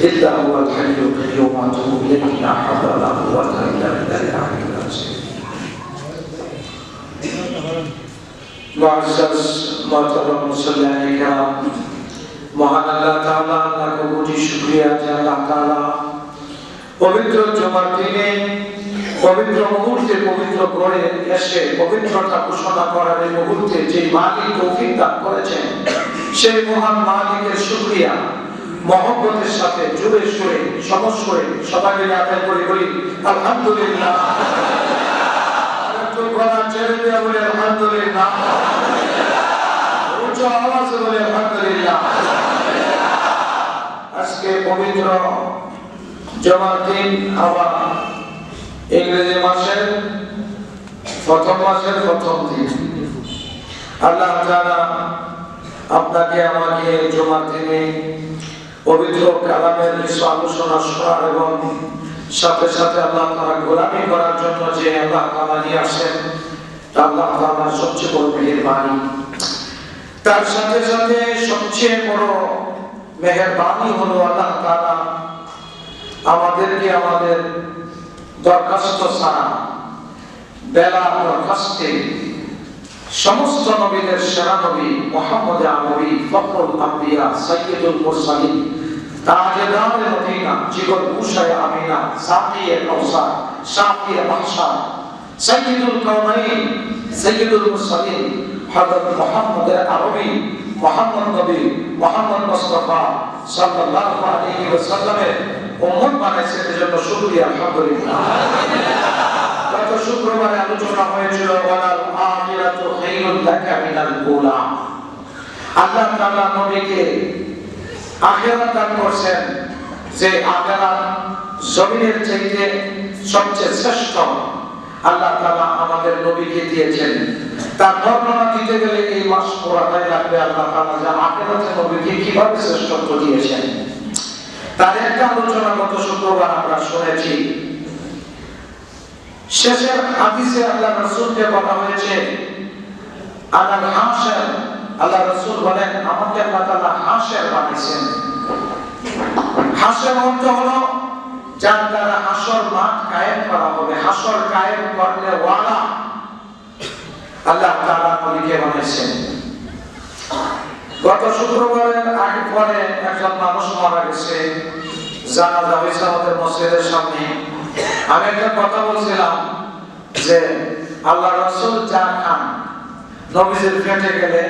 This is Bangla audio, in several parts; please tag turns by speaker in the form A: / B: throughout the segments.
A: إلا هو الحي القيوم وأتوب إليه لا حول ولا قوة إلا بالله العلي العظيم معزز محترم মুসল্লিয়ান کرام মহান আল্লাহ তাআলা লাখো কোটি শুকরিয়া যে আল্লাহ তাআলা পবিত্র জুমার দিনে পবিত্র মুহূর্তে পবিত্র ঘরে এসে পবিত্রতা ঘোষণা করার এই মুহূর্তে যে মালিক তৌফিক দান করেছেন সেই মহান মালিকের শুকরিয়া মহব্বতের সাথে জুড়ে সুরে সমস্বরে সবাই মিলে আদায় করে বলি আলহামদুলিল্লাহ। একটু গলা ছেড়ে দিয়ে বলি আলহামদুলিল্লাহ, উচ্চ আওয়াজে বলি আলহামদুলিল্লাহ। আজকে পবিত্র জুমার দিন, আবার ইংরেজি মাসের প্রথম দিন। আল্লাহ তাআলা আপনাকে আমাকে জুমার দিনে পবিত্র কালামের কিছু আলোচনা শোনার এবং সাথে সাথে আল্লাহ তাআলা গোলামি করার জন্য যে আল্লাহ তাআলা নিয়ে আসেন আল্লাহ তাআলার সবচেয়ে বড় মেহেরবানি। তার সাথে সাথে সবচেয়ে বড় মেহেরবানি হলো আল্লাহ তাআলা আমাদেরকে আমাদের দরখাস্ত ছাড়া বেলা দরখাস্তে সমস্ত নবীদের সেরা নবী মুহাম্মদ আরবি ফখরুল আম্বিয়া সাইয়্যিদুল মুরসালিন তাজদারে মদিনা জিগর মুশায়ে আমিনা সাকিয়ে কাউসার শাফিয়ে মাহশার সাইয়্যিদুল কাওনাইন সাইয়্যিদুল মুরসালিন হযরত মুহাম্মদ আরবি মুহাম্মদ নবী মুহাম্মদ মুস্তাফা সাল্লাল্লাহু আলাইহি ওয়াসাল্লামের উম্মত বানাইছেন, এজন্য শুকরিয়া আলহামদুলিল্লাহ। গত শুক্রবারে আলোচনা হয়েছিল ওয়ালাল আখিরাতু খায়রুল লাকা মিনাল উলা। আল্লাহ তাআলা নবীকে আখিরাত দান করেছেন যে আখিরাত জমিনের চাইতে সবচেয়ে শ্রেষ্ঠ আল্লাহ তাআলা আমাদের নবীকে দিয়েছেন। তার বর্ণনা দিতে গেলে এই মাস পুরাটাই লাগবে। আল্লাহ তাআলা যে আখিরাতে নবীকে কিভাবে শ্রেষ্ঠত্ব দিয়েছেন তার একটা আলোচনা গত শুক্রবার আমরা শুনেছি। শেষের হাদিসে আল্লাহ রাসূলকে বলা হয়েছে আনাল হাশর। আল্লাহ রাসূল বলেন আমাকে আল্লাহ তাআলা হাশর বানিয়েছেন। হাশর অর্থ হলো যার দ্বারা হাশর মাঠ কায়েম করা হবে, হাশর কায়েম করলে ওয়ালা আল্লাহ তাআলা নবীকে বানিয়েছেন। গত শুক্রবারের আগে পরে একজন মানুষ মারা গেছে, জানাজা হয়েছে আমাদের মসজিদের সামনে। আমি একটা কথা বলছিলাম যে আল্লাহ রাসূল যা খান নবীজির পেটে গেলে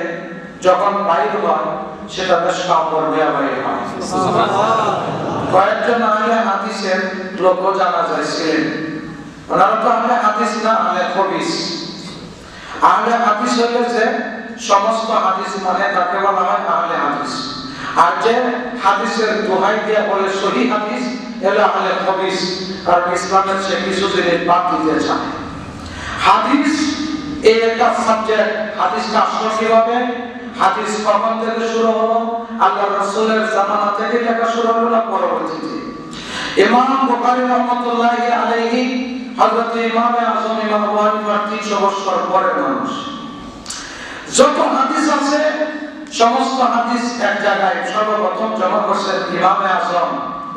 A: যখন বাইর হয় সেটা বেশ কাপড় দেয়া বাইর হয়। কয়েকজন আহলে হাদিসের লোক জানা যাচ্ছিলেন, ওনারা তো আহলে হাদিস না, আহলে হাদিস। আহলে হাদিস হলে যে সমস্ত হাদিস মানে তাকে বলা হয় আহলে হাদিস, আর যে হাদিসের দোহাই দিয়ে বলে সহিহ হাদিস এলো আহলে হাদিস। কারণ ইসলামের সে কিছু জিনিস বাদ দিতে চায়। হাদিস এই একটা সাবজেক্ট। হাদিসটা আসলে কিভাবে, হাদিস কখন থেকে শুরু হলো, আল্লাহ রাসূলের জামানা থেকে লেখা শুরু হলো না পরবর্তীতে? ইমাম বুখারী রাহমাতুল্লাহি আলাইহি হযরত ইমাম আযম ইমাম আবু হানিফা 300 বছর পরের মানুষ। যত হাদিস আছে সমস্ত হাদিস এক জায়গায় সর্বপ্রথম জমা করছেন ইমাম আযম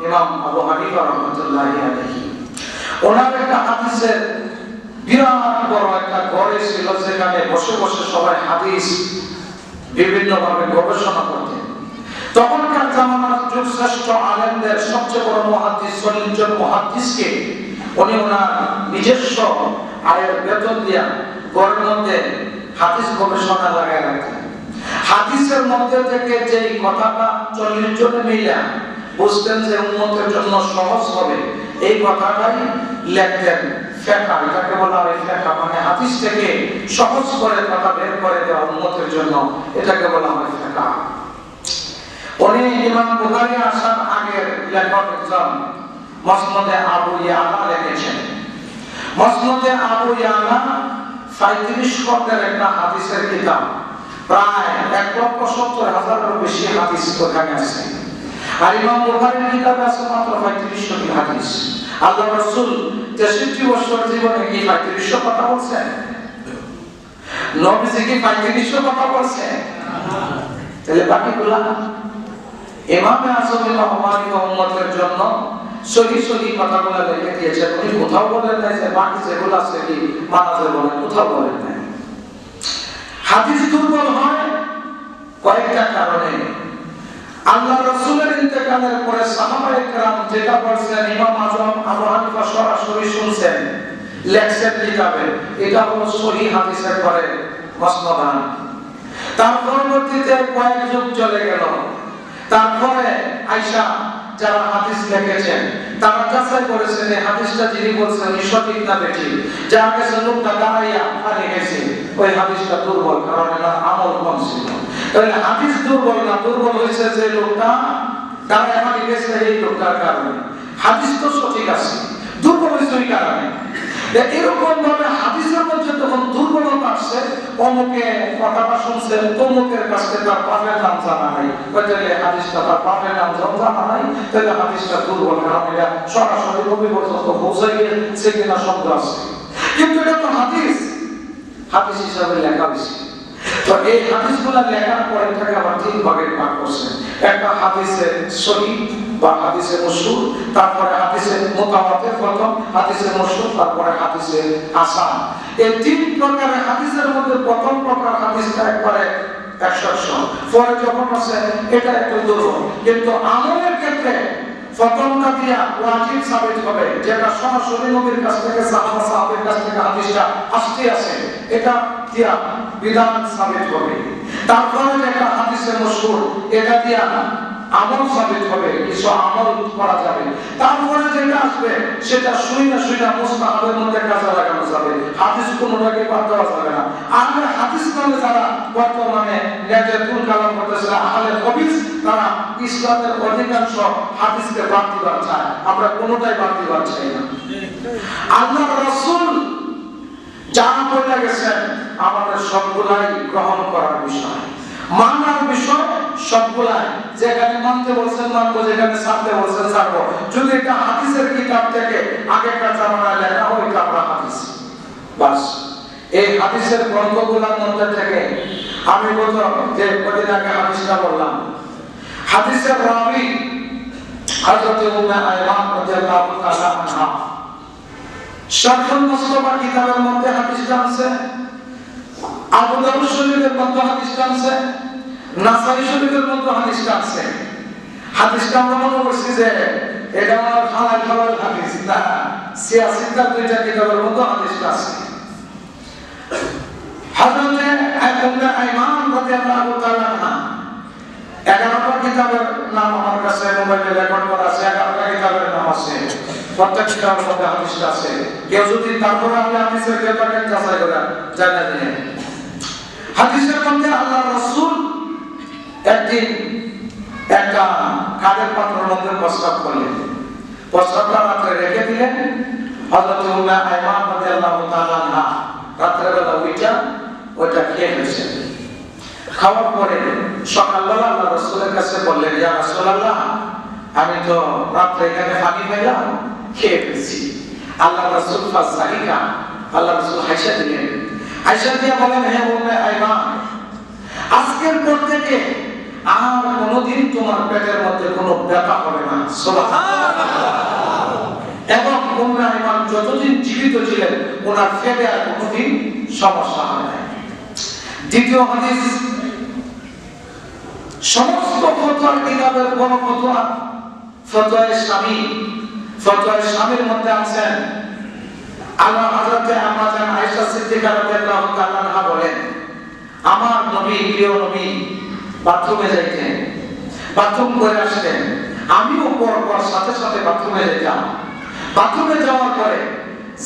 A: ইমাম আবু হানিফা রাহমাতুল্লাহি আলাইহি। ওনার একটা হাদিসের বিরাট বড় একটা ঘরে ছিল, যেখানে বসে বসে সবাই হাদিস বিভিন্ন ভাবে গবেষণা করতেন। তখনকার জামানার যুগশ্রেষ্ঠ আলেমদের সবচেয়ে বড় মুহাদ্দিস 40 জন মুহাদ্দিসকে উনি ওনার নিজস্ব আয়ের বেতন দিয়া ঘরের মধ্যে হাদিস গবেষণা লাগায় রাখতেন। হাদিসের মধ্যে থেকে যে কথাটা 40 জনে মিলে বুঝতেন যে উম্মতের জন্য সহজ হবে, এই কথাটাই লিখতেন ফিকহ। এটাকে বলা হয় ফিকহ, মানে হাদিস থেকে সহজ করে কথা বের করে দেওয়া উম্মতের জন্য, এটাকে বলা হয় ফিকহ। উনি ইমাম বুখারী আসার আগের লেখক একজন মুসনাদে আবু ইয়ালা লিখেছেন। মুসনাদে আবু ইয়ালা 35 খণ্ডের একটা হাদিসের কিতাব, প্রায় 1,70,000 বেশি হাদিস ওখানে আছে। আর ইমাম বুখারীর কিতাবে আছে মাত্র 35টি হাদিস। আল্লাহ রাসূল 63 বছর জীবনে কি 3500 কথা বলছেন? নবীজি কি 3500 কথা বলছেন? তাহলে বাকিগুলা ইমামে আযম রহমানি উম্মতের জন্য সহি সহি কথাগুলো লিখে দিয়েছেন। উনি কোথাও বলেন নাই যে বাকি যেগুলো আছে কি মানা যাবে না, কোথাও বলেন নাই। হাদিস দুর্বল হয় কয়েকটা কারণে। আল্লাহ রাসূলের ইন্তেকালের পরে সাহাবায়ে কেরাম যেটা বলছেন ইমাম আযম আবু হানিফা সরাসরি শুনছেন, লেখছেন কিতাবে, এটা হলো সহিহ হাদিসের পরে মসনদান। তার পরবর্তীতে কয়েক যুগ চলে গেল, তারপরে আয়েশা যারা হাদিস লিখেছেন তারা যাচাই করেছেন এই হাদিসটা যিনি বলছেন উনি সঠিক না বেঠিক। যার কাছে লোকটা দাঁড়াইয়া পানি গেছে ওই হাদিসটা দুর্বল, কারণ এটা আমল কম ছিল। তাহলে হাদিস দুর্বল না, দুর্বল হয়েছে যে লোকটা দাঁড়াইয়া পানি গেছে এই লোকটার কারণে। হাদিস তো সঠিক আছে, দুর্বল হয়েছে ওই কারণে। এরকম ভাবে হাদিসের মধ্যে যখন দুর্বলতা আসছে, অমুকে কথাটা শুনছেন তমুকের কাছে তার বাপের নাম জানা নাই, তাহলে হাদিসটা তার বাপের নাম জানা নাই, তাহলে হাদিসটা দুর্বল, কারণ এটা সরাসরি নবী পর্যন্ত পৌঁছে গিয়েছে কিনা শব্দ আছে, কিন্তু এটা তো হাদিস, হাদিস হিসাবে লেখা হয়েছে। তো এই হাদিসগুলো লেখার পরে থেকে আবার তিন ভাগে ভাগ করছেন। একটা হাদিসে সহিহ বা হাদিসে মাশহুর, তারপরে হাদিসে মুতাওয়াতির, প্রথম হাদিসে মাশহুর, তারপরে হাদিসে হাসান। এই তিন প্রকারের হাদিসের মধ্যে প্রথম প্রকার হাদিসটা একবারে 100 পরে যখন আছে এটা একটু দুর্বল, কিন্তু আমলের ক্ষেত্রে প্রথমটা দিয়া ওয়াজিব সাবিত হবে, যেটা সরাসরি নবীর কাছ থেকে সাহাবাদের কাছ থেকে হাদিসটা আসতে আছে, এটা দিয়া বিধান সাবিত হবে। তারপরে যেটা হাদিসে মাশহুর, এটা দিয়া আমল সাবিত হবে, কিছু আমল করা যাবে। তারপরে যেটা আসবে সেটা শুইনা মুস্তাহাবের মধ্যে কাজে লাগানো যাবে, হাদিস কোনোটাকে বাদ দেওয়া যাবে না। আর হাদিস মানে যারা বর্তমানে নেটের ভুল কালাম করতেছে আহলে হাদিস, তারা ইসলামের অধিকাংশ হাদিসকে বাদ দিবার চায়, আমরা কোনোটাই বাদ দিবার চাই না। আল্লাহ রাসূল যা বলে গেছেন আমাদের সবগুলাই গ্রহণ করার বিষয়, মানার বিষয় সবগুলাই। যেখানে মানতে বলছেন মানবো, যেখানে ছাড়তে বলছেন ছাড়বো। যদি এটা হাদিসের কিতাব থেকে আগেকার জামানায় লেখা হয় এটা আমরা হাদিস বাস। এই হাদিসের গ্রন্থগুলোর মধ্যে থেকে আমি বলতে যে কদিন আগে হাদিসটা বললাম, হাদিসের রাবি হযরত উম্মে আয়মান রাদিয়াল্লাহু তাআলা আনহা শারহুল মুস্তাফা কিতাবের মধ্যে হাদিসটা আছে, আবু দাউদ শরীফের মধ্যে হাদিসটা আছে, নাসাই শরীফের মধ্যে হাদিসটা আছে। হাদিসটা আমরা মনে করছি যে এটা আমার হালাল হাদিস না, সিয়াসিতার দুইটা কিতাবের মধ্যে হাদিসটা আছে। হযরত উম্মে আয়মান রাদিয়াল্লাহু তাআলা আনহা 11টা কিতাবের নাম আমার কাছে মোবাইলে রেকর্ড করা আছে, 11টা কিতাবের নাম আছে, প্রত্যেক কিতাবের মধ্যে হাদিসটা আছে। কেউ যদি তারপরে আমি হাদিসের কিতাবটা যাচাই করে জানা যায়। হাদিসের মধ্যে আল্লাহ রাসূল একদিন একটা কাদের পাত্রের মধ্যে প্রস্রাব করলেন, প্রস্রাবটা রাত্রে রেখে দিলেন। হযরত উম্মে আয়মান রাদিয়াল্লাহু তাআলা আনহা রাত্রে বেলা উঠা ওটা খেয়ে ফেলেছেন। খাওয়ার পরে সকালবেলা আল্লাহ রাসূলের কাছে বললেন, ইয়া রাসূলুল্লাহ, আমি তো রাত্রে এখানে পানি পাইলাম, খেয়ে ফেলেছি। আল্লাহ রাসূল ফাসাহিকা, আল্লাহ রাসূল হাসা দিলেন। হাসা দিয়ে বলেন, হে উম্মে আয়মান, আজকের পর থেকে আর কোনোদিন তোমার পেটের মধ্যে কোনো ব্যথা হবে না। সুবহানাল্লাহ। এবং উম্মে আয়মান যতদিন জীবিত ছিলেন ওনার পেটে আর কোনোদিন সমস্যা হয় না। দ্বিতীয় হাদিস, সমস্ত ফতোয়ার কিতাবের কোন ফতোয়া ফতোয়ায়ে স্বামীর মধ্যে আছেন। আল্লাহ হযরত আম্মা জান আয়েশা সিদ্দিকা রাদিয়াল্লাহু তাআলা আনহা বলেন, আমার নবী, প্রিয় নবী বাথরুমে যাইতেন, বাথরুম করে আসতেন, আমিও পর সাথে সাথে বাথরুমে যেতাম। বাথরুমে যাওয়ার পরে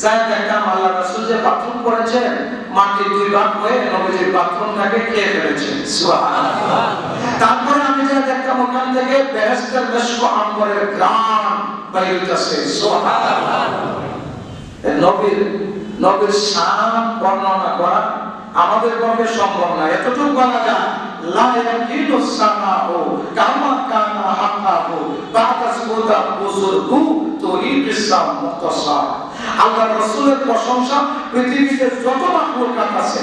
A: যাই দেখতাম আল্লাহ রাসূল যে বাথরুম করেছেন মাটি 2 ভাগ হয়ে নবীজির বাথরুমটাকে খেয়ে ফেলেছেন। সুবহানাল্লাহ। তারপরে আমি যা দেখতাম ওখান থেকে বেহেশতের মিশক আম্বরের ঘ্রাণ বাইরে হইতাছে। সুবহানাল্লাহ। নবীর শান বর্ণনা করা আমাদের পক্ষে সম্ভব না। এতটুকু বলা যায়, লা ইয়াকিনু সামাউ কামা কানা হাক্কাহু বা'দা সুদা বুজুরগু তুরিবিসাম মুতাসা। আল্লাহর রাসূলের প্রশংসা পৃথিবীতে যত মাখলুকাত আছে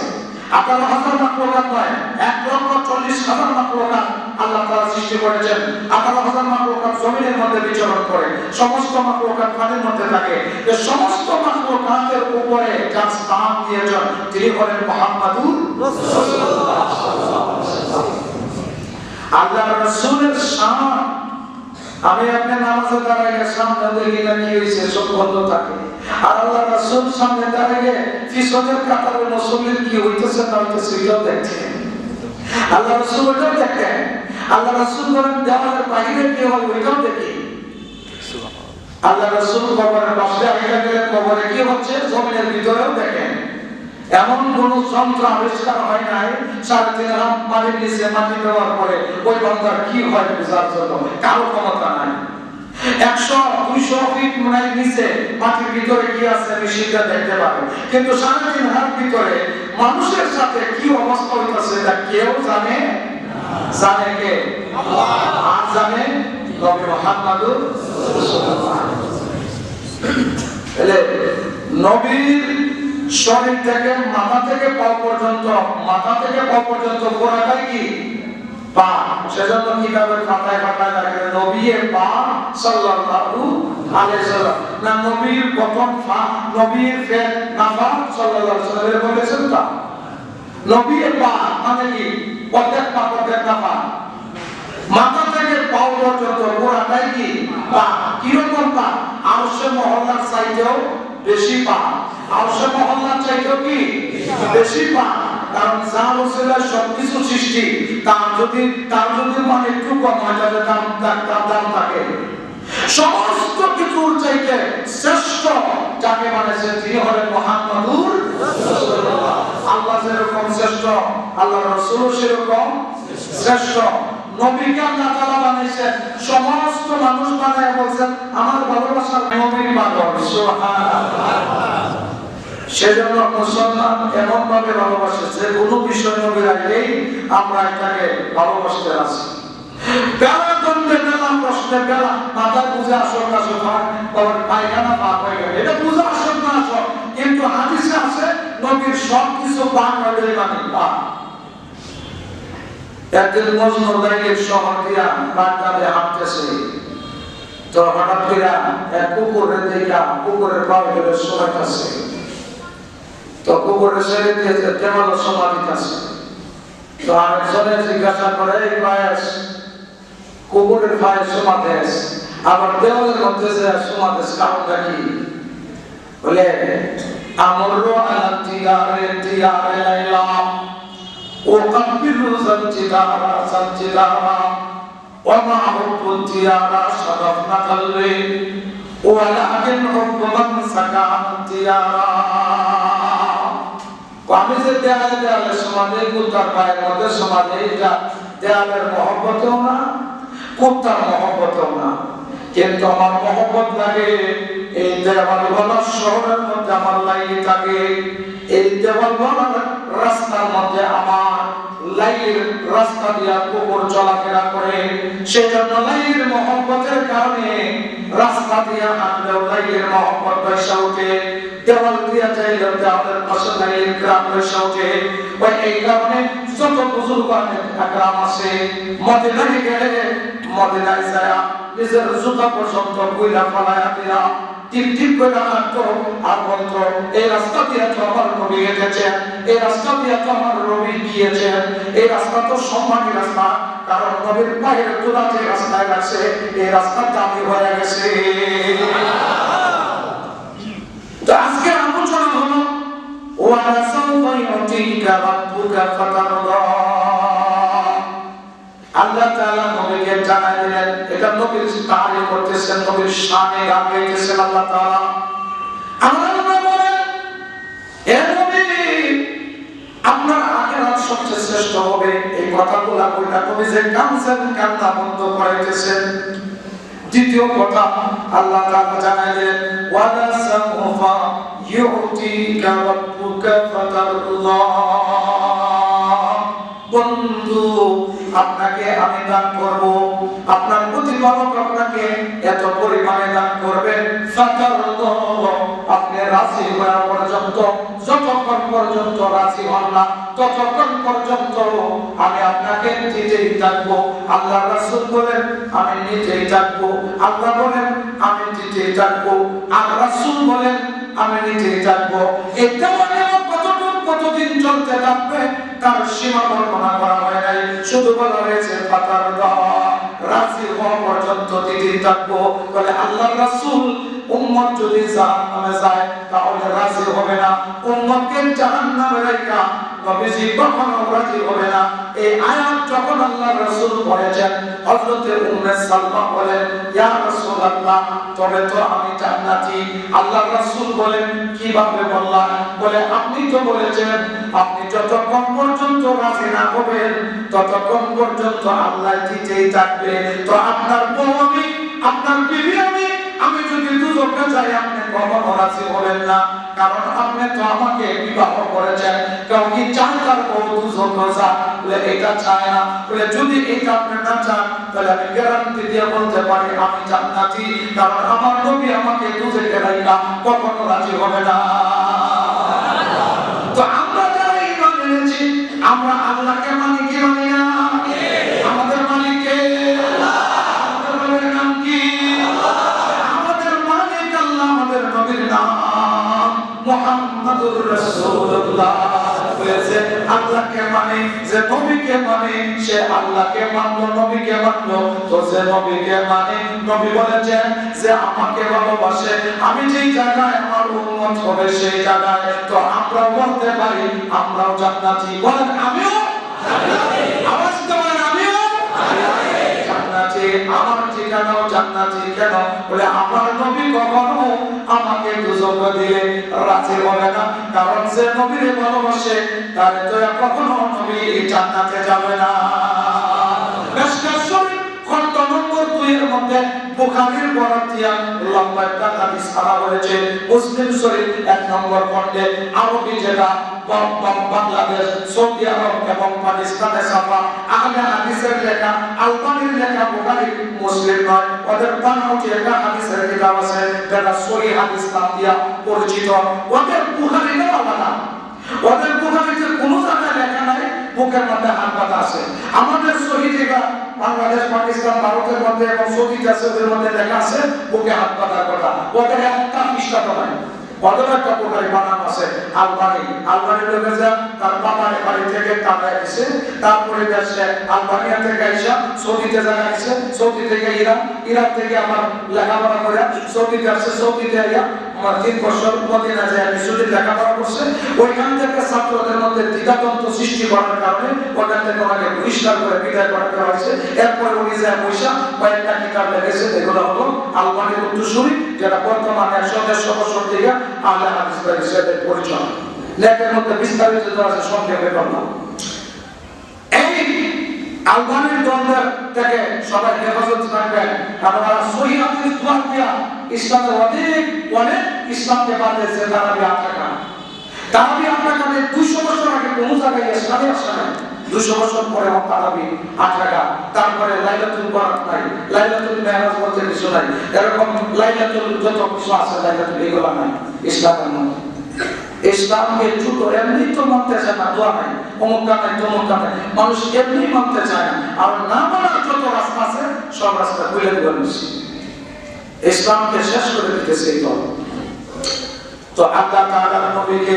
A: 18,000 মাখলুকাত নয়, 1,40,000 মাখলুকাত আল্লাহ তাআলা সৃষ্টি করেছেন। 18,000 মাখলুকাত জমিনের মধ্যে বিচরণ করে, সমস্ত মাখলুকাত পানির মধ্যে থাকে। এই সমস্ত মাখলুকাতের উপরে যার স্থান দিয়েছেন তিনি হলেন মুহাম্মাদুর রাসূলুল্লাহ। আল্লাহর রাসূলের শান আমি আপনি নামাজে দাঁড়াইলে সামনে দেখি না কি হয়েছে সব বন্ধ থাকে, আর আল্লাহ রাসূল সামনে দাঁড়াইলে পিছনের কাতারে মুসল্লির কি হইতেছে না হইতেছে এটাও দেখছেন। আল্লাহ রাসূল ওইটাও দেখেন। আল্লাহ রাসূল বলেন দেওয়ালের বাইরে কি হয় ওইটাও দেখি। আল্লাহ রাসূল কবরের পাশে আইসা গেলে কবরে কি হচ্ছে জমিনের ভিতরেও দেখেন। এমন কোন যন্ত্র আবিষ্কার হয় নাই 3.5 হাত মাটির নিচে মাটি দেওয়ার পরে ওই বান্দার কি হয় বোঝার জন্য কারো ক্ষমতা নাই। 100-200 ফিট মাটির নিচে মাটির ভিতরে কি আছে মেশিনটা দেখতে পাবে, কিন্তু 3.5 হাত ভিতরে মানুষের সাথে কি অবস্থা হইতাছে এটা কেউ জানে জানে কে? আল্লাহ। আর জানে নবী মুহাম্মদুর রাসূলুল্লাহ। এলে নবীর শরীর থেকে মাথা থেকে পা পর্যন্ত পুরাটাই কি পা। সেজন্য কিতাবের খাতায় লেখে নবীর পা সাল্লাল্লাহু আলাইহি সাল্লাম, না নবীর প্রথম পা নবীর পেট নাফা সাল্লাল্লাহু আলাইহি সাল্লাম বলেছেন। তা নবীর পা মানে কি প্রত্যেক পা প্রত্যেক নাফা, মাথা থেকে পা পর্যন্ত পুরাটাই কি পা। কিরকম পা? আরশে মহল্লার চাইতেও বেশি পা, আরশে মহল্লার চাইতেও কি বেশি পা। কারণ যার ওসিলায় সবকিছু সৃষ্টি, তার যদি মানে একটু কম হয় তাহলে তার দাম থাকে। সমস্ত কিছুর চাইতে শ্রেষ্ঠ যাকে বানিয়েছেন তিনি হলেন মুহাম্মাদুর রাসূলুল্লাহ। আল্লাহ যেরকম শ্রেষ্ঠ আল্লাহ রাসূল সেরকম শ্রেষ্ঠ। নবীকে আল্লাহ তাআলা বানিয়েছেন, সমস্ত মানুষ বানায় বলছেন আমার ভালোবাসার নবীর পাগল, সুবহানাল্লাহ। সেজন্য মুসলমান এমন ভাবে ভালোবাসে যে কোনো বিষয় নবীর আগেই আমরা এটাকে ভালোবাসতে আছি। বেলা দণ্ডে বেলা প্রশ্নে বেলা মাথা বুঝে আসল কাছে পায়খানা পাক হয়ে গেল, এটা বুঝে আসল না আসল, কিন্তু হাদিসে আছে নবীর সব কিছু পাক হয়ে গেলে মানে পাক। একদিন মজনু লাইলের শহর দিয়া রাস্তাতে হাঁটতেছে, তো হঠাৎ করে এক কুকুরের দিকে কুকুরের পায়ে ধরে শোয়াইতেছে, তো কুকুরের ছেড়ে দিয়েছে কেমন সমাধিত আছে। তো আরেকজনে জিজ্ঞাসা করে এই পায়েস কুকুরের পায়ে সমাদেশ আবার দেওয়ালের মধ্যে যে সমাদেশ কারণটা কি? বলে আমরু আলা তিয়ারে লাইলাম ও কাব্বিলু জানজিদারা জানজিদারা ওয়া মা হুব্বু তিয়ারা শারাফনা কলবি ওয়া লাকিন হুব্বু মান সাকান তিয়ারা। আমি যে দেয়ালে দেয়ালে সমাধি কুত্তার পায়ের মধ্যে সমাধি, এটা দেয়ালের মহব্বতও না কুত্তার মহব্বতও না, কিন্তু আমার মহব্বত লাগে এই দেওয়ালওয়ালা শহরের মধ্যে আমার লাইলি থাকে, এই দেওয়ালওয়ালার রাস্তার মধ্যে আমার লাইলির রাস্তা দিয়া কুকুর চলাফেরা করে। সেজন্য লাইলির মহব্বতের কারণে রাস্তা দিয়া হাঁটলেও লাইলির মহব্বত পয়সা উঠে, দেওয়াল দিয়া চাইলেও দেওয়ালের পাশে লাইলির গ্রাম পয়সা উঠে। ওই এই কারণে যত বুজুর্গ আকরাম আছে মদিনায় গেলে মদিনায় যায় নিজের জুতা পর্যন্ত কইলা ফালায়া দিয়া টিপ টিপ করে হাঁটতো আর বলতো এই রাস্তা দিয়ে তো আমার নবী হেঁটেছেন, এই রাস্তা দিয়ে তো আমার নবী গিয়েছেন, এই রাস্তা তো সম্মানী রাস্তা, কারণ নবীর পায়ের তোলা যে রাস্তায় গেছে এই রাস্তা দামি হয়ে গেছে। তো আজকে আলোচনা হলো ওয়ালা সাউফা ইউতিকা রাব্বুকা ফাতারদা। আল্লাহ তাআলা নবীকে জানাই দিলেন, এটা নবীর তারিফ করতেছেন, নবীর শানে গান গাইতেছেন আল্লাহ তাআলা। আল্লাহ বলেন হে নবী আপনার আখিরাত সবচেয়ে শ্রেষ্ঠ হবে। এই কথাগুলো কইলা নবী যে কাঁদছেন, কান্না বন্ধ করাইতেছেন। দ্বিতীয় কথা আল্লাহ তাআলা জানাই দিলেন ওয়ালা সাউফা ইউতিকা রাব্বুকা ফাতারদা। বন্ধু আপনাকে আমি দান করব, আপনার প্রতিপালক আপনাকে এত পরিমাণে দান করবেন, আপনি রাজি হওয়া পর্যন্ত, যতক্ষণ পর্যন্ত রাজি হন না ততক্ষণ পর্যন্ত আমি আপনাকে নিজেই থাকবো। আল্লাহ রাসূল বলেন আমি নিজেই থাকবো, আল্লাহ বলেন আমি নিজেই থাকবো, আর রাসূল বলেন আমি নিজেই থাকবো। এটা মানে কতদিন চলতে থাকবে তার সীমা বর্ণনা করা হয় নাই, শুধু বলা হয়েছে রাজি হওয়া পর্যন্ত নিজেই থাকবো। বলে আল্লাহ রাসূল উম্মত যদি জাহান্নামে যায় তাহলে রাজি হবে না, উম্মতকে জাহান্নামে রাখা নবীজি কখনো রাজি হবে না। এই আয়াত যখন আল্লাহ রাসূল পড়েছেন, হযরতে উম্মে সালমা বলেন ইয়া রাসূলুল্লাহ তবে তো আমি জান্নাতি। আল্লাহ রাসূল বলেন কিভাবে বললেন? বলে আপনি তো বলেছেন আপনি যতক্ষণ পর্যন্ত রাজি না হবেন ততক্ষণ পর্যন্ত আল্লাহ দিতেই থাকবে। তো আপনার বউ আমি, আপনার বিবি আমি যদি দুজনে যাই আপনি কখনো রাজি হবেন না, কারণ আপনি তো আমাকে বিবাহ করেছেন। কেউ কি চায় তার বউ দুজনে যায়? বলে এটা চায় না। বলে যদি এটা আপনি না চান তাহলে আমি গ্যারান্টি দিয়ে বলতে পারি আমি জান্নাতি, কারণ আমার নবী আমাকে দুজনে রাইখা কখনো রাজি হবে না। তো আমরা যারা ঈমান এনেছি আমরা আল্লাহকে মানি কি মানি না? আমাদের মালিক কে? আমাদের রবের নাম কি? আমাদের মালিক আল্লাহ, আমাদের নবীর নাম মুহাম্মাদুর রাসূলুল্লাহ। বলেছে আল্লাহকে মানে, যে নবীকে মানে সে আল্লাহকে মানলো, নবীকে মানলো। তো যে নবীকে মানে, নবী বলেছেন যে আমাকে ভালোবাসে, আমি যেই জায়গায় আমার উম্মত হবে সেই জায়গায় তো আমরা বলতে পারি আমরাও জান্নাতি। বলেন আমিও জান্নাতি। আওয়াজ দেন আমিও জান্নাতি। আমার ঠিকানাও জান্নাতি। কেন? বলে আমার নবী কখনো আমাকে দুজকে দিলে রাজি হবে না, কারণ যে নবীরে ভালোবাসে তারে তো কখনো নবী জান্নাতে যাবে না। মিশকাত শরীফ খণ্ড নম্বর 2 এর মধ্যে বুখারীর বরাত দিয়া লম্বা একটা হাদিস আনা হয়েছে। মুসলিম শরীফ 1 নম্বর খণ্ডে আরবি যেটা বাংলাদেশ, সৌদি আরব এবং পাকিস্তানে ছাপা আহলে হাদিসের লেখা, আলবানির লেখা বুখারী মুসলিম নয়, ওদের বানাওটি একটা হাদিসের কিতাব আছে যেটা সহিহ হাদিস নাম দিয়া পরিচিত। ওদের বুখারীটা আলাদা, ওদের বুখারীতে কোনো জায়গায় লেখা নাই বুকের মধ্যে হাত বাঁধা আছে। আমাদের সহিহ যেটা বাংলাদেশ, পাকিস্তান, ভারতের মধ্যে এবং সৌদিতে আছে ওদের মধ্যে লেখা আছে বুকে হাত বাঁধার কথা। ওদের একটা পৃষ্ঠা তো নাই। ওদের একটা বুখারী বানানো আছে আলবানি। আলবানির লোকে যা তার বাবার বাড়ি থেকে টাকা এসে তারপরে দেশে আলবানিয়া থেকে আইসা সৌদিতে জায়গা আছে, সৌদি থেকে ইরান, ইরান থেকে আমার লেখাপড়া করে সৌদিতে আসছে, সৌদিতে আইয়া আমার 3 বছর মদিনা যায় বিশ্বজিৎ লেখাপড়া করছে। ওইখান থেকে ছাত্রদের মধ্যে দ্বিধাদ্বন্দ্ব সৃষ্টি করার কারণে ওখান থেকে ওনাকে বহিষ্কার করে বিদায় করা হয়েছে। এরপরে উনি যায় পয়সা কয়েকটা কিতাব লিখেছে, এগুলো হলো আলবানির উত্তরসূরি, যেটা বর্তমানে 150 বছর থেকে আহলে হাদিস হিসেবে পরিচয়। লেখার মধ্যে বিস্তারিত দেওয়া আছে, সংক্ষেপে বললাম। এই আলবানির দ্বন্দ্বের থেকে সবাই হেফাজত রাখবেন, কারণ ওরা সহিহ হাদিস দোয়া দিয়া ইসলামের অনেক ইসলামকে বাঁধিয়েছে। তারাবি আটরাকাতে 200 বছর আগে কোন জায়গায় ইসলামে আসে নাই, 200 বছর পরে তারাবি 8 রাকাত। তারপরে লাইলাতুল বরাত নাই, লাইলাতুল মেরাজ বলতে কিছু নাই, এরকম লাইলাতুল যত কিছু আছে লাইলাতুল এগুলো নাই ইসলামের মধ্যে। ইসলামকে ছোট এমনি তো মানতে চায় না, দোয়া নাই, অমুক নাই, তমুক নাই, মানুষ এমনি মানতে চায় না। আর না মানার যত রাস্তা আছে সব রাস্তা খুলে দেবেন, ইসলামকে শেষ করে দিতেছে এই দল। তো আল্লাহ তাআলার নবীকে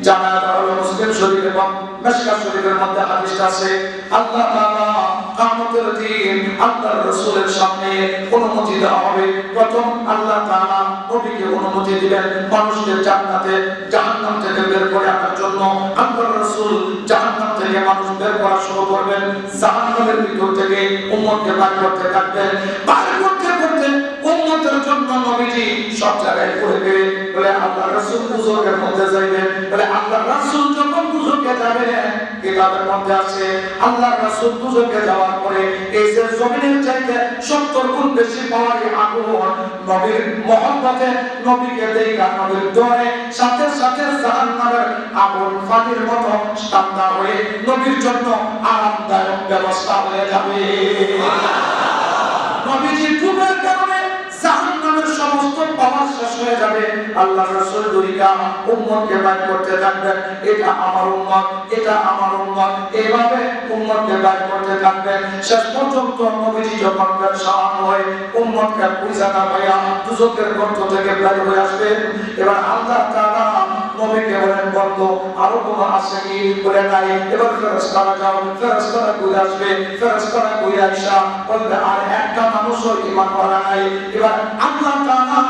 A: জানায়া দেওয়া হলো মুসলিম শরীফ এবং মিশকাত শরীফের মধ্যে হাদিস আছে। আল্লাহ তাআলা কিয়ামতের দিন আল্লাহর রাসূলের সামনে অনুমতি দেওয়া হবে। প্রথম আল্লাহ তাআলা নবীকে অনুমতি দিবেন মানুষকে জান্নাতে জাহান্নাম থেকে বের করে আনার জন্য। আল্লাহর রাসূল জাহান্নাম থেকে মানুষ বের করা শুরু করবেন, জাহান্নামের ভিতর থেকে উম্মতকে বের করতে থাকবেন। বের করতে করতে উম্মতের জন্য নবীজি সব জায়গায় ঘুরে ফিরে বলে আল্লাহ রাসূল দুজকের মধ্যে যাইবেন, বলে আল্লাহ রাসূল যখন দুজকে যাবে কিতাবের মধ্যে আছে আল্লাহ রাসূল দুজকে যাওয়ার পরে এই যে জমিনের চাইতে 70 গুণ বেশি পাওয়ারই আগুন নবীর মহব্বতে নবীকে দেখা নবীর দোয়ায় সাথে সাথে জাহান্নামের আগুন পানির মতো ঠান্ডা হয়ে নবীর জন্য আরামদায়ক ব্যবস্থা হয়ে যাবে। নবীজি ডুবের কারণে জাহান্নামের সমস্ত পাওয়ার শেষ হয়ে যাবে। আল্লাহ রাসূল দুইটা উম্মতকে বাইর করতে থাকবেন, এটা আমার উম্মত, এটা আমার উম্মত, এইভাবে উম্মতকে বাইর করতে থাকবেন। শেষ পর্যন্ত নবীজি যখন পেরেশান হয়ে উম্মতকে পরিচালনা হইয়া দুজকের গর্ত থেকে বের হয়ে আসবেন, এবার আল্লাহ তাআলা নবীকে বলেন বন্ধু আরো কোনো আছে কি? বলে নাই। এবার ফেরেশতারা যাও, ফেরেশতারা ঘুরে আসবে, ফেরেশতারা ঘুরে আইসা বলবে আর একটা মানুষও ঈমান করে নাই। এবার আল্লাহ তাআলা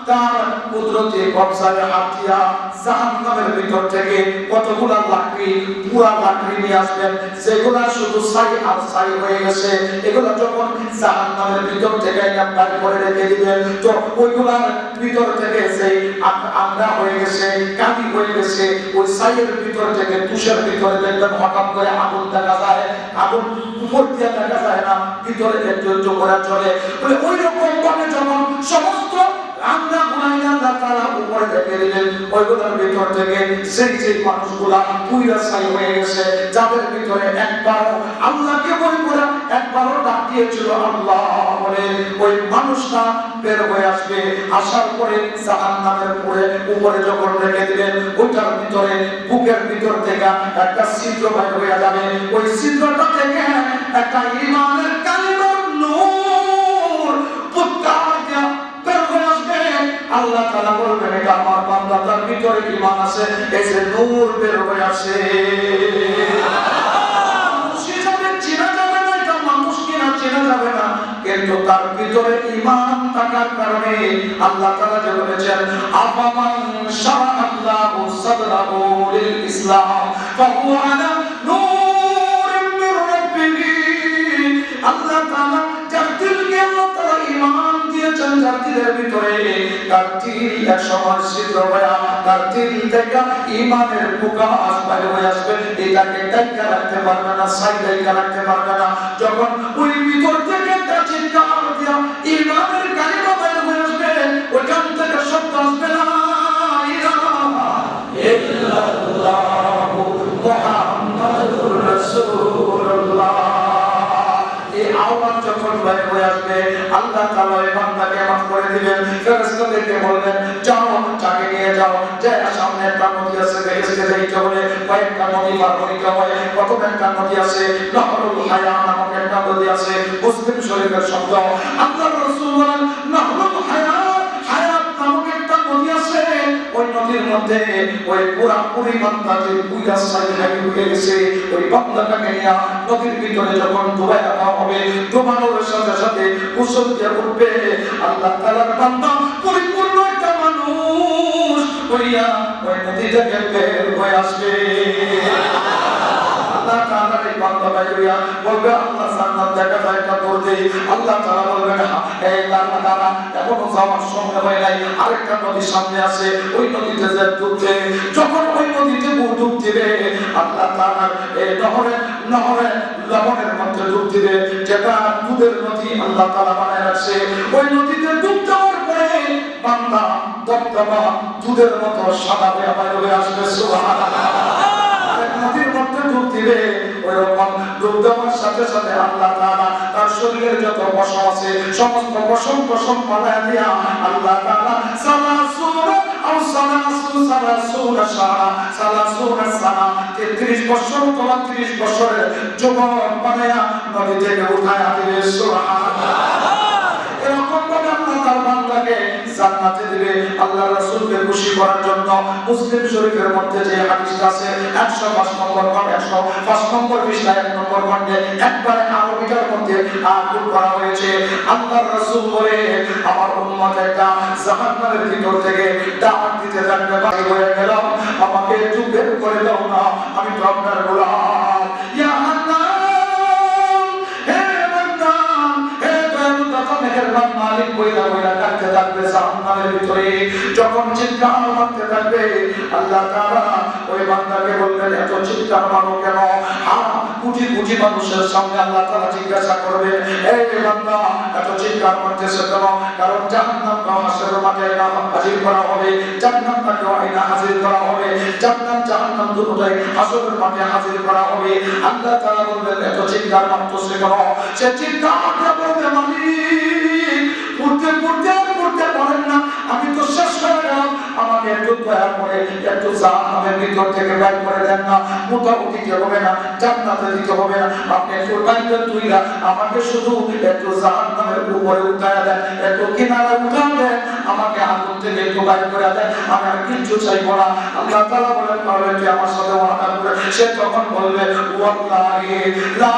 A: তার কুদরতি কবজায় হাত দিয়া জাহান্নামের ভিতর থেকে কতগুলা লাকড়ি, পুরা লাকড়ি নিয়ে আসবেন, যেগুলা শুধু ছাই আর ছাই হয়ে গেছে। এগুলা যখন জাহান্নামের ভিতর থেকে বের করে রেখে দিবেন, তো ওইগুলার ভিতর থেকে যে আমরা হয়ে গেছে, কালি হয়ে গেছে, ওই ছাইয়ের ভিতর থেকে তুষের ভিতরে দেখবেন হঠাৎ করে আগুন দেখা যায়। আগুন উপর দিয়ে দেখা যায় না, ভিতরে একটু একটু করে চলে। বলে ওই রকম ভাবে যখন সমস্ত আমরা গুনাহগার আল্লাহ তাআলা উপরে রেখে দিলেন, ওইগুলোর ভিতর থেকে সেই মানুষগুলা পুরা ছাই হয়ে গেছে, যাদের ভিতরে একবারও আল্লাহকে বলে করে একবারও ডাক দিয়েছিল আল্লাহ বলে, ওই মানুষটা বের হয়ে আসবে। আসার পরে জাহান্নামের উপরে যখন রেখে দিলেন, ওইটার ভিতরে বুকের ভিতর থেকে একটা ছিদ্র বের হয়ে যাবে। ওই ছিদ্রটা থেকে একটা ঈমানের কালিমার নূর পুৎকার দিয়া বের হয়ে আসবে। আল্লাহ তাআলা বলবেন এটা আমার বান্দা, তার ভিতরে ঈমান আছে, এই যে নূর বের হয়ে আসে। চেনা যাবে না, কিন্তু তার ভিতরে ঈমান থাকার কারণে আল্লাহ তাআলা যে বলেছেন আফামান শারাআল্লাহু সাদরাহু লিল ইসলাম ফাহুয়া আলা নূরিন মির রাব্বিহি। আল্লাহ তাআলা যার দিলকে আল্লাহ তাআলা ঈমান দিয়েছেন, যার দিলের ভিতরে তার দিল একসময় ছিদ্র হয়ে তার দিল থেকে ঈমানের প্রকাশ বাইর হয়ে আসবে। এটাকে ঢাকা রাখতে পারবে না, সাইডে রাখতে পারবে না। যখন ওই ভিতর থেকে একটা চিৎকার দিয়া ঈমানের কালিমা বাইর হয়ে আসবে, ওইখান থেকে শব্দ আসবে না ইলাহা ইল্লাল্লাহু মুহাম্মাদুর রাসূলুল্লাহ। এই আওয়াজ যখন বাইর হয়ে আসবে, আল্লাহ তাআলা এই বান্দাকে মাফ করে দিবেন। ফেরেশতাদেরকে বলবেন যাও তাকে নিয়ে যাও, যে সামনে একটা নদী আছে, দেখতে যাইতে বলে কয়েকটা নদী পার করিতে হয়। প্রথম একটা নদী আছে নহরুল হায়া নামক একটা নদী আছে, মুসলিম শরীফের শব্দ। আল্লাহর রাসূল বলেন নহরুল হায়াত নামক একটা নদী আছে, ওই নদীর মধ্যে ওই পুরাপুরি বান্দাকে পুরা সাইডে ঢুকে গেছে। ওই বান্দাটাকে নিয়ে নদীর ভিতরে যখন ডুবাইয়া দেওয়া হবে, ডুবানোর সাথে সাথে গোসল দিয়ে উঠবে। আল্লাহ তাআলার বান্দা পরিপূর্ণ একটা মানুষ হইয়া ওই নদী থেকে বের হয়ে আসবে। আল্লাহ তাআলা এই বান্দা ভাইয়া বলবে আল্লাহ জান্নাত দেখা যায় একটা দৌড় দেই। আল্লাহ তাআলা বলবেন এই তারা এখনো যাওয়ার সময় হয় নাই, আরেকটা নদী সামনে আছে, ওই নদীতে যে ডুবছে। যখন ওই নদীতে ডুব দিবে, আল্লাহ তাআলা এই নহরে লবণের মধ্যে ডুব দিবে, যেটা দুধের নদী আল্লাহ তাআলা বানায় রাখছে। ওই নদীতে ডুব দেওয়ার পরে বান্দা দবদবা দুধের মতো সাদা হয়ে বাইরে হয়ে আসবে। সুবহানাল্লাহ। নদীর মধ্যে ডুব দিবে, ওইরকম ডুব দেওয়ার সাথে সাথে আল্লাহ তাআলা তার শরীরের যত পশম আছে সমস্ত পশম পালায় দিয়া আল্লাহ তাআলা সানা 33 বছর অথবা 30 বছরের যুবক বানায়া নদী থেকে উঠায়া দিবে। সুবহানাল্লাহ। এরকম ভাবে আল্লাহ তার বান্দাকে জান্নাতে দিবে আল্লাহর রাসূলকে খুশি করার জন্য। মুসলিম শরীফের মধ্যে যে হাদিসটা আছে 105 নম্বর খণ্ড, 105 নম্বর পৃষ্ঠা 1 নম্বর খণ্ডে একবারে আরবিটার মধ্যে আয়াত করা হয়েছে। আল্লাহর রাসূল বলে আমার উম্মত একটা জাহান্নামের ভিতর থেকে দাওয়াত দিতে থাকবে, বাকি হয়ে গেল, আমাকে একটু বের করে দাও না, আমি তো আপনার গোলাম। ইয়া আল্লাহ, হে বান্দা, হে দয়ালু, মেহেরবান মালিক বইলা বইলা কাঁদতে থাকবে জাহান্নামের ভিতরে। যখন চিৎকার মারতে থাকবে আল্লাহ তাআলা ওই বান্দাকে বলবেন এত চিৎকার মারো কেন? কোটি কোটি মানুষের সামনে আল্লাহ তাআলা জিজ্ঞাসা করবে, এই বান্দা এত চিৎকার করতেছ কেন? কারণ জাহান্নামকে হাসরের মাঠে হাজির করা হবে, জান্নাতকে আয়না হাজির করা হবে, জান্নাত জাহান্নাম দুটোই হাসরের মাঠে হাজির করা হবে। আল্লাহ তাআলা বলবেন এত চিৎকার মারতেছ কেন? সে চিৎকার মারতে বলবে, মালিক পড়তে পড়তে পড়তে পারেন না, আমি তো শেষ হয়ে গেলাম, আমাকে একটু দয়া করে একটু জাহান্নামের ভিতর থেকে বের করে দেন না। মোটামুটি দিতে হবে না, জান্নাতে দিতে হবে না, আপনি একটু টাইমটা তুইলা আমাকে শুধু একটু জাহান্নামের উপরে উঠায়া দেন, একটু কিনারে উঠায়া দেন, আমাকে আগুন থেকে একটু বের করে দেন, আমি আর কিচ্ছু চাইবো না। আল্লাহ তাআলা বলেন, তাহলে তুই আমার সাথে ওয়াদা করে। সে তখন বলবে, ওয়াল্লাহি লা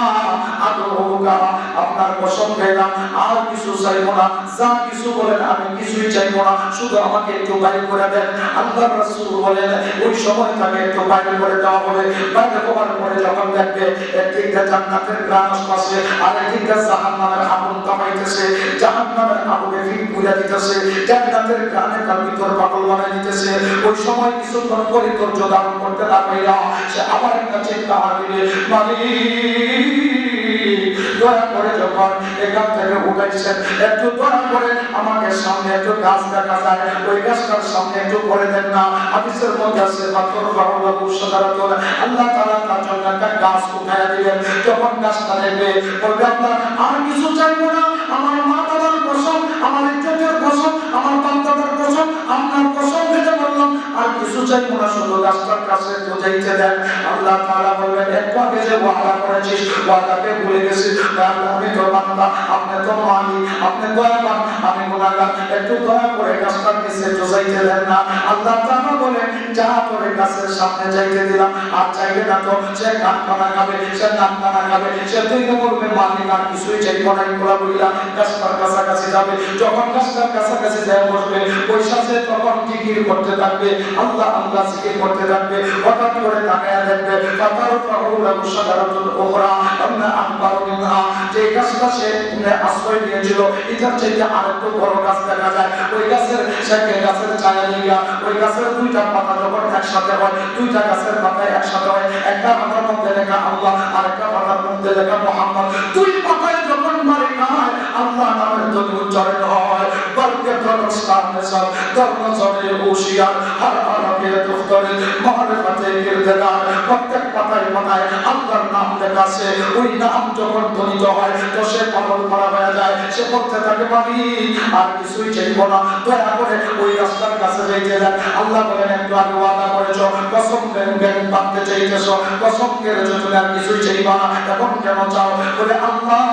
A: আদরুকা, আপনার কসম খেলাম আর কিছু চাইবো না, যা কিছু বলেন আমি কিছুই চাইবো না, শুধু আমাকে একটু বাইরে করে দেন। আল্লাহর রাসূল বলেন ওই সময় তাকে একটু বাইরে করে দেওয়া হবে। বাইরে করার পরে যখন দেখবে একদিকে জান্নাতের ঘ্রাণ আসছে আর একদিকে জাহান্নামের আগুন তামাইতেছে, জাহান্নামের আগুনে ফিট পুড়ে দিতেছে, জান্নাতের ঘ্রাণে তার ভিতর পাগল বানাই দিতেছে, ওই সময় কিছুক্ষণ পরে ধৈর্য ধারণ করতে না পাইরা সে আবার একটা চিৎকার দিবে, মালিক দয়া করে যখন এখান থেকে উঠাইছেন একটু দয়া করে আমাকে সামনে একটু গাছ দেখা যায়, ওই গাছটার সামনে একটু করে দেন না। হাদিসের মধ্যে আছে পাথর বাহুল্লাহু সাদারাতুন, আল্লাহ তাআলা তার জন্য একটা গাছ উঠায়া দিবেন। যখন গাছটা দেখবে বলবে, আল্লাহ আর কিছু চাইবো না, আমার মা বাবার কসম, আমার ইজ্জতের কসম, আমার বাপ-দাদার কসম, আপনার কসম খেতে বললাম আর কিছু চাইবো না, শুধু গাছটার কাছে একটু যাইতে দেন। আল্লাহ তাআলা বলবেন, একটু আগে যে ওয়াদা করেছিস ওয়াদাকে ভুলে গেছিস, আমি তো বান্দা, আপনি তো মালিক, আপনি দয়াবান, আমি গুনাহগার, একটু দয়া করে গাছটার নিচে একটু যাইতে দেন না। আল্লাহ তাআলা বলেন, যা তোর গাছের সামনে যাইতে দিলাম, আর চাইবে না তো সে কানখানা খাবে, সে নাকখানা খাবে, সে তুইকে বলবে মালিক আর কিছুই চাইবো না। এগুলা বলিলা গাছটার কাছাকাছি যাবে, যখন গাছটার কাছাকাছি যায় বসবে, ওই সাথে তখন জিকির করতে থাকবে, আল্লাহ আল্লাহ জিকির করতে থাকবে। হঠাৎ করে তাকায়া দেখবে পাতার ফাউলাহু সাদারাতুন উখরা আন্না আকবারু মিনহা, যে গাছটা সে আশ্রয় নিয়েছিল এটার চাইতে আরেকটু বড় গাছ দেখা যায়। ওই গাছের সাথে গাছের ছায়া নিয়ে ওই গাছের দুইটা পাতা যখন একসাথে হয়, দুইটা গাছের পাতা একসাথে হয়, একটা পাতার মধ্যে লেখা আল্লাহ আর একটা পাতার মধ্যে লেখা মুহাম্মদ, দুই পাতায় যখন মারে খায় আল্লাহ নামের ধ্বনি উচ্চারণ হয়। বলকে দরস্তানে সব দরজে হুশিয়ার হর আরবে দফতরে মারিফাতে কিরদার, প্রত্যেক পাতায় পাতায় আল্লাহর নাম লেখা আছে। ওই নাম যখন ধ্বনিত হয় তো সে পাগল করা হয়ে যায়, সে বলতে থাকে মালিক আর কিছুই চাইবো না, দয়া করে ওই রাস্তার কাছে যাইতে দেন। আল্লাহ বলেন, একটু আগে ওয়াদা করেছো, কসম বাঁধতে চাইতেছো, কসম কেড়েছো, তুমি আর কিছুই চাইবা না, এখন কেন চাও? বলে আল্লাহ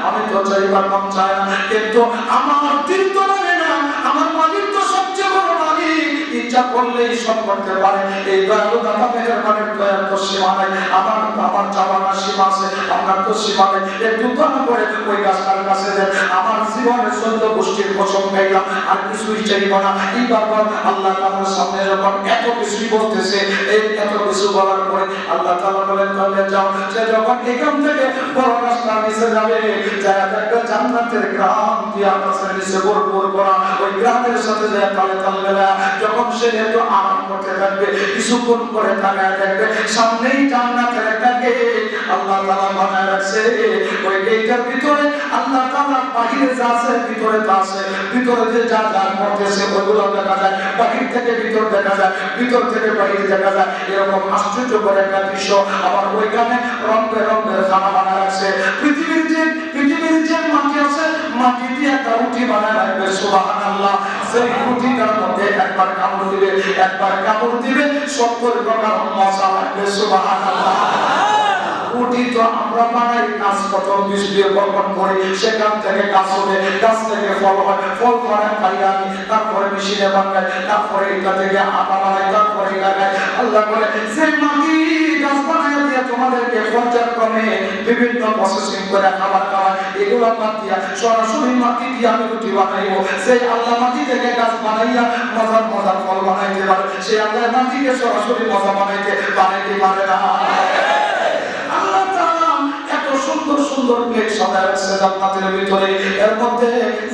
A: আমি তো চাইবার মন চায় না, কিন্তু আমার দিল তো মানে না, আমার মালিক তো সবচেয়ে বড় মালিক, ইচ্ছা করলেই সব করতে পারে। এই দয়ালু দাতা মেহেরবানের দয়ার তো সীমা নাই, আমার চাওয়ার সীমা আছে, আপনার তো সীমা নেই। একটু দয়া করে ওই গাছটার কাছে দেন, আমার জীবনের 14 গোষ্ঠীর কসম খাইলাম আর কিছুই চাইব না। এই বারবার আল্লাহ তাআলার সামনে যখন এত কিছুই বলতেছে, এই এত কিছু বলার পরে আল্লাহ তাআলা বলেন, তাহলে যাও। সে যখন এখান থেকে বড় রাস্তার নিচে যাবে, যায় একটা জান্নাতের গ্রাম দিয়া গাছের নিচে ভরপুর করা, ওই গ্রামের সাথে যায় তালে তাল মেলা। যখন সে একটু আরাম করতে থাকবে, কিছুক্ষণ করে তাকায় দেখবে সামনেই জান্নাতের একটা গেট আল্লাহ তাআলা বানায় রাখছে। ওই গেটের ভিতরে আল্লাহ তাআলা বাহিরে যা আছে ভিতরে তা আছে, ভিতরে যে যা যা করতেছে ওগুলো দেখা যায়, বাহির থেকে ভিতর দেখা যায়, ভিতর থেকে বাহির দেখা যায়। এরকম আশ্চর্য করে একটা দৃশ্য। আবার ওইখানে রং বেরঙের খানা বানায় রাখছে। পৃথিবীর যে মাটি আছে, মাটি দিয়ে একটা রুটি বানায় রাখবে, সুবহানাল্লাহ। সেই রুটিটার মধ্যে একবার কামড় দিবে 70 প্রকার মশলা লাগবে, সুবহানাল্লাহ। রুটি তো আমরা বানাই, গাছ কত বীজ দিয়ে বপন করি, সেখান থেকে গাছ হবে, গাছ থেকে ফল হয়, ফল বানায় খাই আমি, তারপরে মেশিনে বানাই, তারপরে এটা থেকে আটা বানাই, তারপরে লাগাই। আল্লাহ বলে, যে মাটি গাছ বানায় দিয়ে তোমাদেরকে পর্যায়ক্রমে বিভিন্ন প্রসেসিং করে খাবার খাওয়ায়, এগুলো বাদ দিয়া সরাসরি মাটি দিয়ে আমি রুটি বানাইবো। সেই আল্লাহ মাটি থেকে গাছ বানাইয়া মজার ফল বানাইতে পারে, সেই আল্লাহ মাটিকে সরাসরি মজা বানাইতে পারে না। সুন্দর সুন্দর প্লেট সাজায় রাখছে জান্নাতের ভিতরে। এর মধ্যে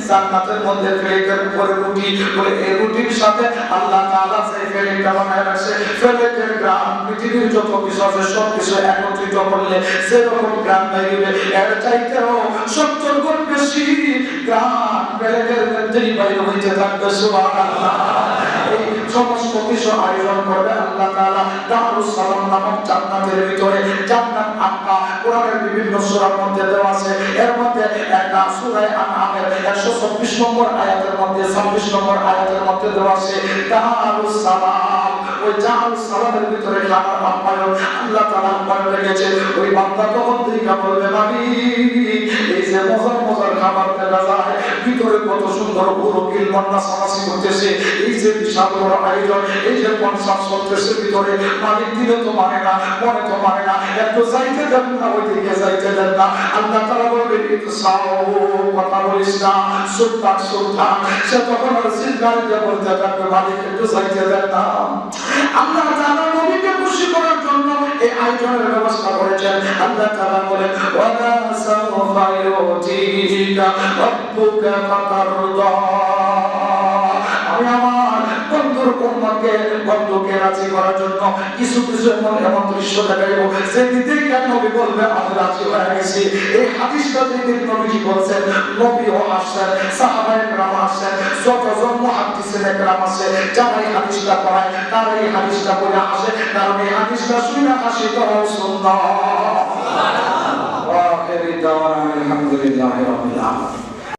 A: জান্নাতের মধ্যে প্লেটের উপরে রুটি, বলে এই রুটির সাথে আল্লাহ তাআলা যে প্লেটটা বানায় রাখছে, প্লেটের গ্রাম পৃথিবীর যত কিছু আছে সব কিছু একত্রিত করলে যেরকম গ্রাম বেরিয়ে, এর চাইতেও 70 গুণ বেশি গ্রাম প্লেটের মধ্যেই বাইরে হইতে থাকবে। সুবহানাল্লাহ। এই সমস্ত কিছু আয়োজন করবে আল্লাহ তাআলা দারুস সালাম নামক জান্নাতের ভিতরে। জান্নাত আক্কা কোরআনের বিভিন্ন সূরার মধ্যে দেওয়া আছে। এর মধ্যে একটা সূরা আনআমের 126 নম্বর আয়াতের মধ্যে 26 নম্বর আয়াতের মধ্যে দেওয়া আছে দারুস সালাম। ওই দারুস সালামের ভিতরে খাবার আপ্যায়ন আল্লাহ তাআলা আপ্যায়ন রেখেছে। ওই বান্দা তখন দেখা বলবে মালিক এই যে মজার মজার খাবার দেওয়া যায়, ভিতরে কত সুন্দর গুরুকিল মন্না সামাসি করতেছে, এই যে বিশাল বড় আয়োজন, এই যে কনসার্ট চলতেছে ভিতরে, মালিক দিলে তো মানে না, মনে তো মানে না, একটু যাইতে দেন না, ওই দিকে যাইতে দেন না। আল্লাহ তাআলা বলবে একটু সাও, কথা বলিস না, সুলতান সুলতান। সে তখন আর চিৎকার দিয়ে বলতে থাকবে মালিক একটু যাইতে দেন না। আল্লাহ তাআলা নবীকে খুশি করার জন্য এই আয়োজনের ব্যবস্থা করেছেন। আল্লাহ তাআলা বলেন ওয়ালা সাওফা ইউতিকা রাব্বুকা ফাতারদা। আমি আমার বন্ধুর কন্যাকে বন্ধুকে রাজি করার জন্য কিছু কিছু এমন দৃশ্য দেখাইব যে দিকে নবী বলবে আমি রাজি হয়ে গেছি। এই হাদিসটা যেদিন নবীজি বলছেন, নবীও আসছেন, সাহাবায়ে কেরাম আসছেন, যতজন মুহাদ্দিসিনে কেরাম আছে যারা এই হাদিসটা পড়ায় তারা এই হাদিসটা পড়ে আসে, কারণ এই হাদিসটা শুনে হাসি তো সুন্নাহ। ওয়া আখিরি দাওয়ানা আলহামদুলিল্লাহি রাব্বিল আলামিন।